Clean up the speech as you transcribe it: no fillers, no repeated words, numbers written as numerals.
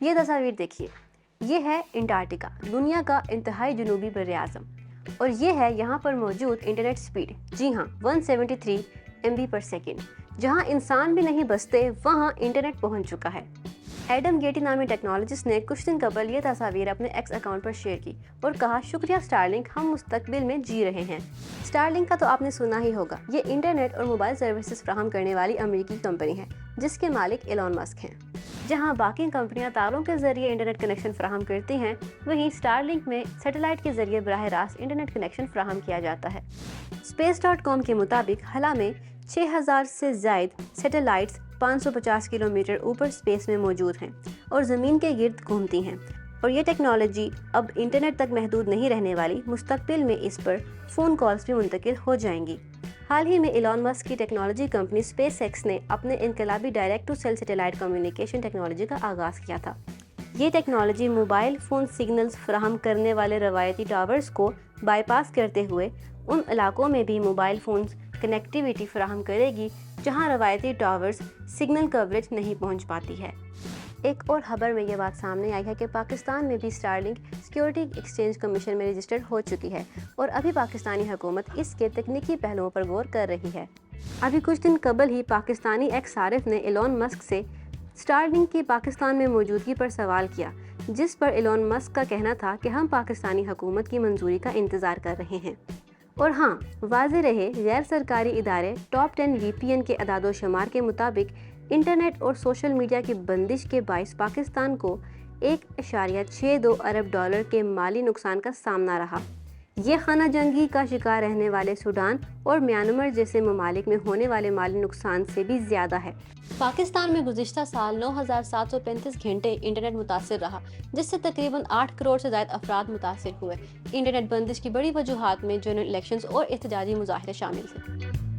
یہ تصاویر دیکھیے، یہ ہے انٹارکٹیکا، دنیا کا انتہائی جنوبی براعظم، اور یہ ہے یہاں پر موجود انٹرنیٹ سپیڈ، جی ہاں 173 MB پر سیکنڈ۔ جہاں انسان بھی نہیں بستے وہاں انٹرنیٹ پہنچ چکا ہے۔ ایڈم گیٹی نامی ٹیکنالوجسٹ نے کچھ دن قبل یہ تصاویر اپنے ایکس اکاؤنٹ پر شیئر کی اور کہا، شکریہ اسٹار لنک، ہم مستقبل میں جی رہے ہیں۔ اسٹار لنک کا تو آپ نے سنا ہی ہوگا، یہ انٹرنیٹ اور موبائل سروسز فراہم کرنے والی امریکی کمپنی ہے جس کے مالک ایلون مسک ہیں۔ جہاں باقی کمپنیاں تاروں کے ذریعے انٹرنیٹ کنیکشن فراہم کرتی ہیں، وہیں اسٹار لنک میں سیٹلائٹ کے ذریعے براہ راست انٹرنیٹ کنیکشن فراہم کیا جاتا ہے۔ space.com کے مطابق خلا میں 6000 سے زائد سیٹلائٹس 550 کلومیٹر اوپر اسپیس میں موجود ہیں اور زمین کے گرد گھومتی ہیں، اور یہ ٹیکنالوجی اب انٹرنیٹ تک محدود نہیں رہنے والی، مستقبل میں اس پر فون کالز بھی منتقل ہو جائیں گی۔ حال ہی میں ایلون مسک کی ٹیکنالوجی کمپنی اسپیس ایکس نے اپنے انقلابی direct to cell satellite communication technology کا آغاز کیا تھا۔ یہ ٹیکنالوجی موبائل فون سگنلز فراہم کرنے والے روایتی ٹاورز کو بائی پاس کرتے ہوئے ان علاقوں میں بھی موبائل فونز کنیکٹیویٹی فراہم کرے گی جہاں روایتی ٹاورز سگنل کوریج نہیں پہنچ پاتی ہے۔ ایک اور خبر میں یہ بات سامنے آئی ہے کہ پاکستان میں بھی star link security exchange commission میں رجسٹرڈ ہو چکی ہے، اور ابھی پاکستانی حکومت اس کے تکنیکی پہلوؤں پر غور کر رہی ہے۔ ابھی کچھ دن قبل ہی پاکستانی ایکس صارف نے ایلون مسک سے اسٹار لنک کی پاکستان میں موجودگی پر سوال کیا، جس پر ایلون مسک کا کہنا تھا کہ ہم پاکستانی حکومت کی منظوری کا انتظار کر رہے ہیں۔ اور ہاں، واضح رہے، غیر سرکاری ادارے ٹاپ 10 VPN کے اعداد و شمار کے مطابق انٹرنیٹ اور سوشل میڈیا کی بندش کے باعث پاکستان کو $1.62 ارب کے مالی نقصان کا سامنا رہا۔ یہ خانہ جنگی کا شکار رہنے والے سوڈان اور میانمار جیسے ممالک میں ہونے والے مالی نقصان سے بھی زیادہ ہے۔ پاکستان میں گزشتہ سال 9735 گھنٹے انٹرنیٹ متاثر رہا، جس سے تقریباً 8 کروڑ سے زائد افراد متاثر ہوئے۔ انٹرنیٹ بندش کی بڑی وجوہات میں جنرل الیکشنز اور احتجاجی مظاہرے شامل تھے۔